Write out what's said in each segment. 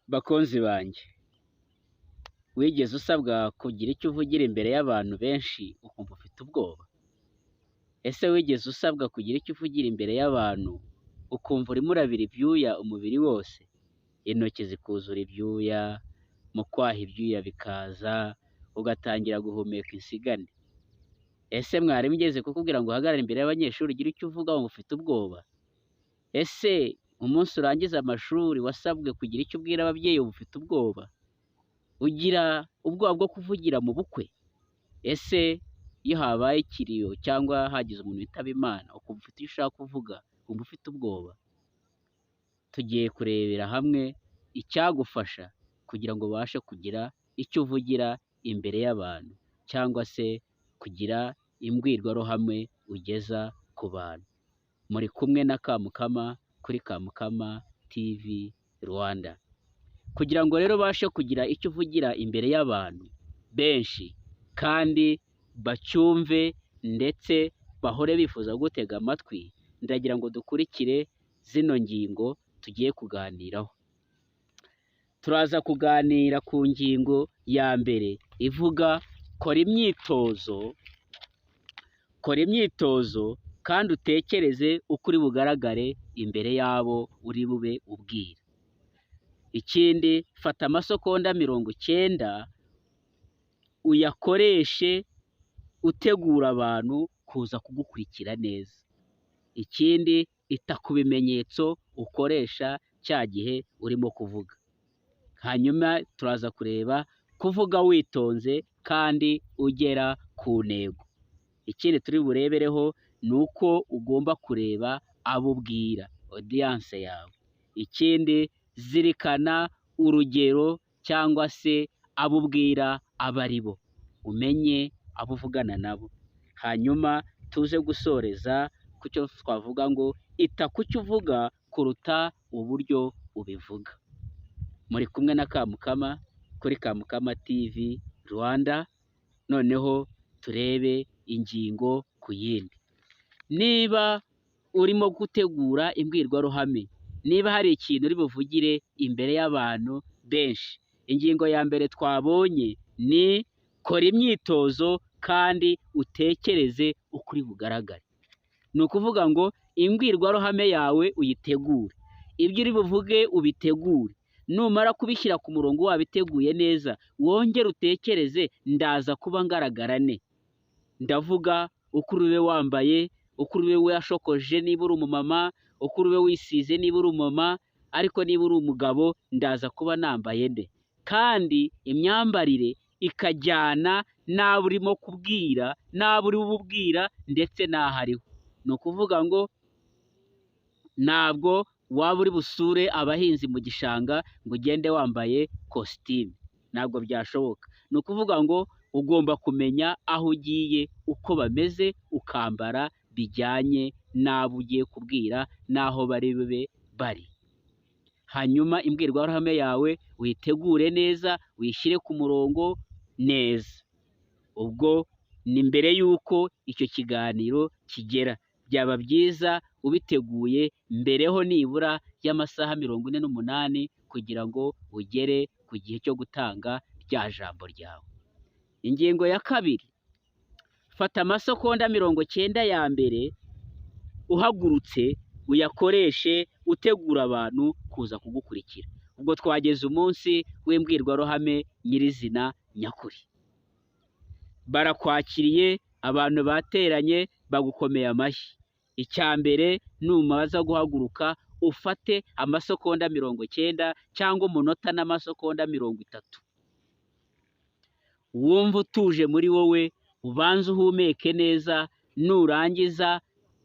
Bakunzi banjye, wigeze usabwa kugira icyo uvugira imbere y'abantu benshi ukumva ufite ubwoba? Ese wigeze usabwa kugira icyo uvugira imbere y'abantu ukumva urimo urabira ibyuya umubiri wose, intoki zikuzura ibyuya, mu kwaha ibyuya bikaza, ugatangira guhumeka insigane? Ese mwarimu ugeze kukubwira ngo uhagarare imbere y'abanyeshuri ugire icyo uvuga wumva ufite ubwoba? Ese umunsi urangiza amashuri wasabwe kugira icyo ubwira ababyeyi wumva ufite ubwoba? Ugira ubwoba bwo kuvugira mu bukwe? Ese iyo habaye ikiriyo cyangwa hagize umuntu witaba Imana ukumva ufite icyo ushaka kuvuga wumva ufite ubwoba? Tugiye kurebera hamwe icyagufasha kugira ngo ubashe kugira icyo uvugira imbere y'abantu cyangwa se kugira imbwirwaruhame ugeza ku bantu. Muri kumwe na Kamukama kuri Kamukama TV Rwanda. Kugira ngo rero ubashe kugira icyo uvugira imbere y'abantu benshi kandi bacyumve ndetse bahore bifuza gutega amatwi, ndagira ngo dukurikire zino ngingo tugiye kuganiraho. Turaza kuganira ku ngingo ya mbere ivuga kora imyitozo kandi utekereze uko uri bugaragare imbere y'abo uri bube ubwira. Ikindi, fata amasegonda 90 uyakoreshe utegura abantu kuza kugukurikira neza. Ikindi, ita ku bimenyetso ukoresha cya gihe urimo kuvuga. Hanyuma turaza kureba kuvuga witonze kandi ugera ku ntego. Ikindi turi burebereho ni uko ugomba kureba abo ubwira, audience yawe. Ikindi, zirikana urugero cyangwa se abo ubwira abo ari bo, umenye abo uvugana nabo. Hanyuma tuze gusoreza ku cyo twavuga ngo ita ku cyo uvuga kuruta uburyo ubivuga. Muri kumwe na Kamukama kuri Kamukama TV Rwanda. Noneho turebe ingingo ku yindi. Niba urimo gutegura imbwirwaruhame, niba hari ikintu uri buvugire imbere y'abantu benshi, ingingo ya mbere twabonye ni kora imyitozo kandi utekereze uko uri bugaragare. Ni ukuvuga ngo imbwirwaruhame yawe uyitegure, ibyo uri buvuge ubitegure. Numara kubishyira ku murongo wabiteguye neza, wongere utekereze ndaza kuba ngaragara ne. Ndavuga uko uri wambaye, uko uri washokoje niba uri umumama, uko uri wisize niba uri umumama, ariko niba uri umugabo ndaza kuba nambaye nde. Kandi imyambarire ikajyana n'abo urimo kubwira, n'abo uri bubwira ndetse n'aho ariho. Ni ukuvuga ngo ntabwo waba uri busure abahinzi mu gishanga ngo ugende wambaye kositimu, ntabwo byashoboka. Ni ukuvuga ngo ugomba kumenya aho ugiye uko bameze, ukambara bijyanye n'abo ugiye kubwira n'aho bari bube bari. Hanyuma imbwirwaruhame yawe uyitegure neza, uyishyire ku murongo neza. Ubwo ni mbere y'uko icyo kiganiro kigera. Byaba byiza ubiteguye mbereho nibura y'amasaha 48 kugira ngo ugere ku gihe cyo gutanga rya jambo ryawe. Ingingo ya kabiri, fata amasegonda 90 ya mbere uhagurutse uyakoreshe utegura abantu kuza kugukurikira. Ubwo twageze umunsi w'imbwirwaruhame nyirizina nyakuri. Barakwakiriye, abantu bateranye bagukomeye amashyi. Icya mbere, numaza guhaguruka ufate amasegonda 90 cyangwa umunota n'amasegonda 30. Wumva utuje muri wowe, ubanze uhumeke neza, nurangiza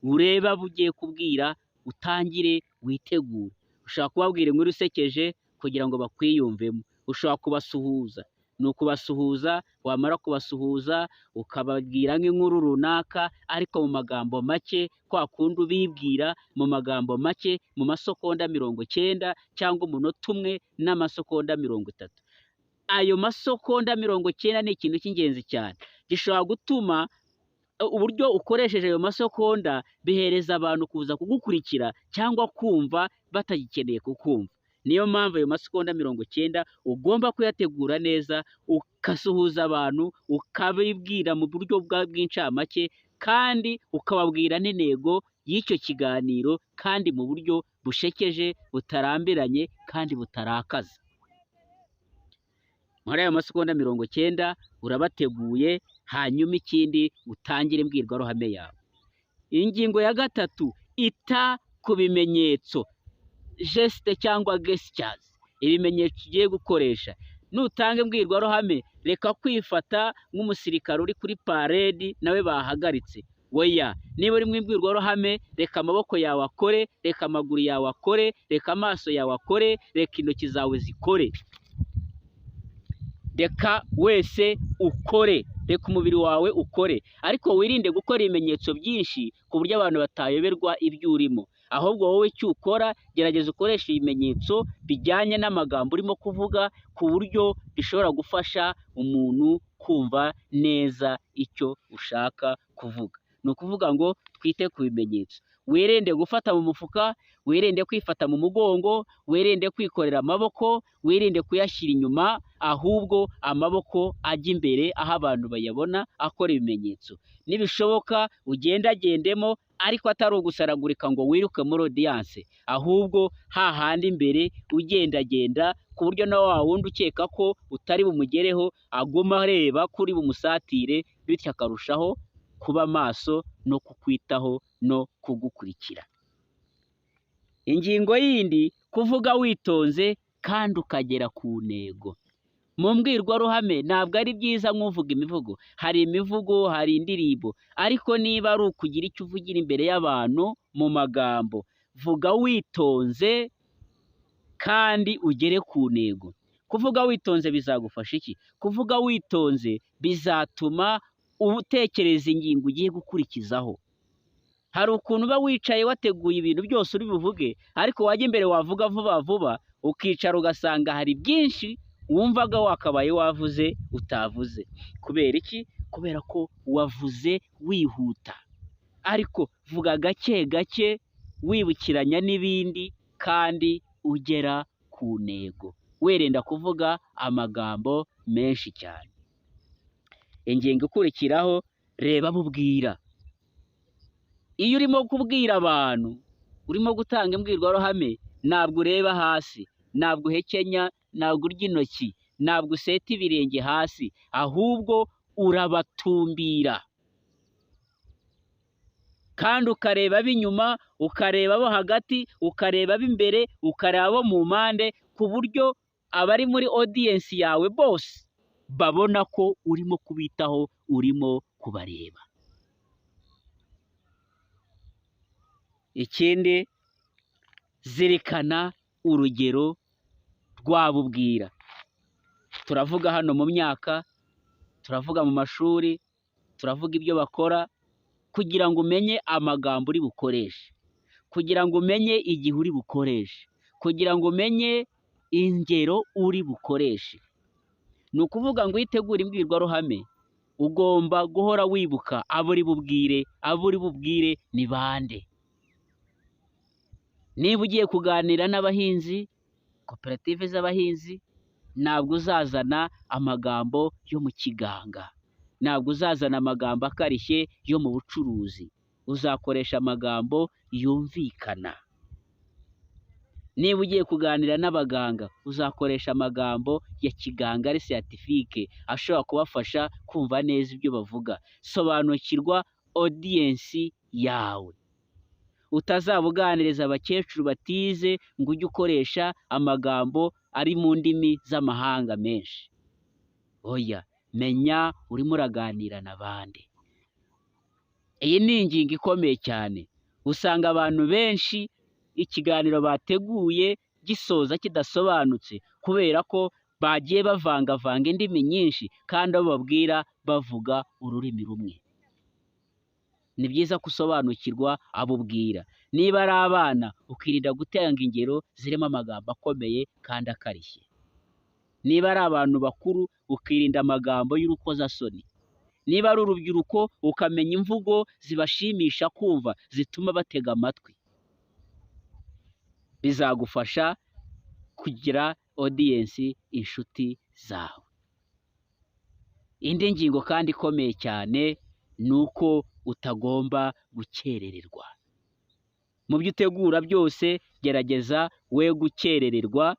urebe abo ugiye kubwira, utangire witegure. Ushobora kubabwira inkuru isekeje kugira ngo bakwiyumvemo. Ushobora kubasuhuza, ni ukubasuhuza, wamara kubasuhuza ukababwira nk'inkuru runaka ariko mu magambo make, kwa kundi ubibwira mu magambo make, mu masegonda 90 cyangwa umunota umwe n'amasegonda 30. Ayo masegonda 90 ni ikintu cy'ingenzi cyane. Gishobora gutuma uburyo ukoresheje ayo masegonda bihereza abantu kuza kugukurikira cyangwa kumva batagikeneye kukumva. Niyo mpamvu ayo masegonda 90 ugomba kuyategura neza, ukasuhuza abantu, ukabibwira mu buryo bw'incamake, kandi ukababwira n'intego y'icyo kiganiro, kandi mu buryo bushekeje, butarambiranye, kandi butarakaza. Muri ayo masegonda 90 urabateguye, hanyuma ikindi utangire imbwirwaruhame yawe. Ingingo ya gatatu, ita ku bimenyetso, geste cyangwa gestures, ibimenyetso ugiye gukoresha. Nutanga imbwirwaruhame, reka kwifata nk'umusirikare uri kuri paredi nawe bahagaritse. Oya, niba uri mu imbwirwaruhame, reka amaboko yawe akore, reka amaguru yawe akore, reka amaso yawe akore, reka intoki zawe zikore. Reka wese ukore, reka umubiri wawe ukore, ariko wirinde gukora ibimenyetso byinshi ku buryo abantu batayoberwa ibyo urimo. Ahubwo wowe icyo ukora, gerageza ukoresha ibimenyetso bijyanye n'amagambo urimo kuvuga, ku buryo bishobora gufasha umuntu kumva neza icyo ushaka kuvuga. Ni ukuvuga ngo twite ku bimenyetso. Wirinde gufata mu mufuka, wirinde kwifata mu mugongo, wirinde kwikorera amaboko, wirinde kuyashyira inyuma, ahubwo amaboko ajya imbere aho abantu bayabona akora ibimenyetso. Nibishoboka ugendagendemo, ariko atari ugusaragurika ngo wiruke muri audience, ahubwo hahandi imbere ugendagenda, ku buryo na wa wundi ukeka ko utari bumugereho aguma areba kuri bumusatire, bityo akarushaho kuba maso no kukwitaho no kugukurikira. Ingingo yindi, kuvuga witonze kandi ukagera ku ntego. Mu mbwirwaruhame ntabwo ari byiza nk'uvuga imivugo. Hari imivugo, hari indirimbo, ariko niba ari ukugira icyo uvugira imbere y'abantu mu magambo, vuga witonze kandi ugere ku ntego. Kuvuga witonze bizagufasha iki? Kuvuga witonze bizatuma utekereza ingingo ugiye gukurikizaho. Hari ukuntu uba wicaye wateguye ibintu byose uri buvuge, ariko wajya imbere wavuga vuba vuba, ukicara ugasanga hari byinshi wumvaga wakabaye wavuze utavuze. Kubera iki? Kubera ko wavuze wihuta. Ariko vuga gake gake, wibukiranya n'ibindi, kandi ugera ku ntego, wirinda kuvuga amagambo menshi cyane. Ingingo ikurikiraho, reba abo ubwira. Iyo urimo kubwira abantu, urimo gutanga imbwirwaruhame, ntabwo ureba hasi, ntabwo uhekenya, ntabwo urya intoki, ntabwo useta ibirenge hasi, ahubwo urabatumbira. Kandi ukareba ab'inyuma, ukareba abo hagati, ukareba ab'imbere, ukareba abo mu mpande, ku buryo abari muri audience yawe bose babona ko urimo kubitaho, urimo kubareba. Ikindi, zirikana urugero rw'abo ubwira. Turavuga hano mu myaka, turavuga mu mashuri, turavuga ibyo bakora, kugira ngo umenye amagambo uri bukoreshe, kugira ngo umenye igihe uri bukoreshe, kugira ngo umenye ingero uri bukoreshe. Ni ukuvuga ngo witegure imbwirwaruhame, ugomba guhora wibuka abo uri bubwire, abo uri bubwire ni bande. Niba ugiye kuganira n'abahinzi, koperative z'abahinzi, ntabwo uzazana amagambo yo mu kiganga, ntabwo uzazana amagambo akarishye yo mu bucuruzi, uzakoresha amagambo yumvikana. Niba ugiye kuganira n'abaganga, uzakoresha amagambo ya kiganga ari scientifique, ashobora kubafasha kumva neza ibyo bavuga. Sobanukirwa audience yawe. Utazaba uganiriza abakecuru batize ngo ujye ukoresha amagambo ari mu ndimi z'amahanga menshi. Oya, menya urimo uraganira n'abandi. Iyi ni ingingo ikomeye cyane. Usanga abantu benshi ikiganiro bateguye gisoza kidasobanutse, kubera ko bagiye bavangavanga indimi nyinshi, kandi abo babwira bavuga ururimi rumwe. Ni byiza gusobanukirwa abo ubwira. Niba ari abana, ukirinda gutanga ingero zirimo amagambo akomeye kandi akarishye. Niba ari abantu bakuru, ukirinda amagambo y'urukozasoni. Niba ari urubyiruko, ukamenya imvugo zibashimisha kumva, zituma batega amatwi. Bizagufasha kugira audience inshuti zawe. Indi ngingo kandi ikomeye cyane ni uko utagomba gukerererwa. Mu byo utegura byose gerageza we gukerererwa,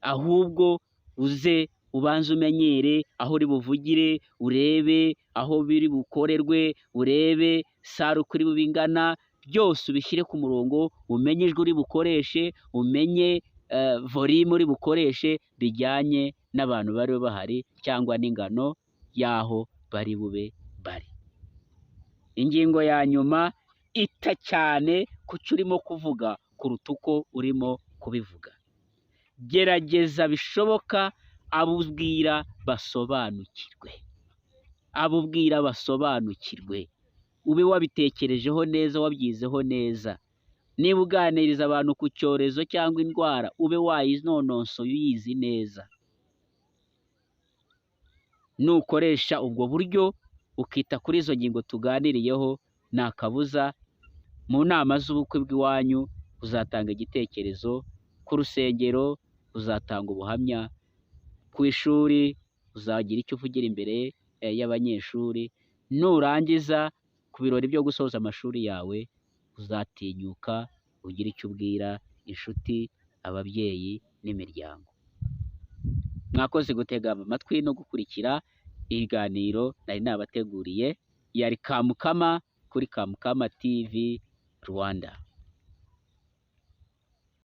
ahubwo uze ubanze umenyere aho uri buvugire, urebe aho biri bukorerwe, urebe sare uko iri bube ingana, byose ubishyire ku murongo, umenye ijwi uri bukoreshe, umenye volume uri bukoreshe bijyanye n'abantu bari bahari cyangwa n'ingano y'aho bari bube bari. Ingingo ya nyuma, ita cyane ku cyo urimo kuvuga kuruta uko urimo kubivuga. Gerageza bishoboka abo ubwira basobanukirwe, abo ubwira basobanukirwe, ube wabitekerejeho neza, wabyizeho neza. Niba uganiriza abantu ku cyorezo cyangwa indwara, ube wayinonosoye uyizi neza. Nukoresha ubwo buryo ukita kuri izo ngingo tuganiriyeho, nta kabuza mu nama z'ubukwe bw'iwanyu uzatanga igitekerezo, ku rusengero uzatanga ubuhamya, ku ishuri uzagira icyo uvugira imbere y'abanyeshuri, nurangiza ku birori byo gusoza amashuri yawe uzatinyuka ugira icyo ubwira inshuti, ababyeyi n'imiryango. Mwakoze gutega amatwi no gukurikira ibiganiro nari nabateguriye. Yari Kamukama kuri Kamukama TV Rwanda.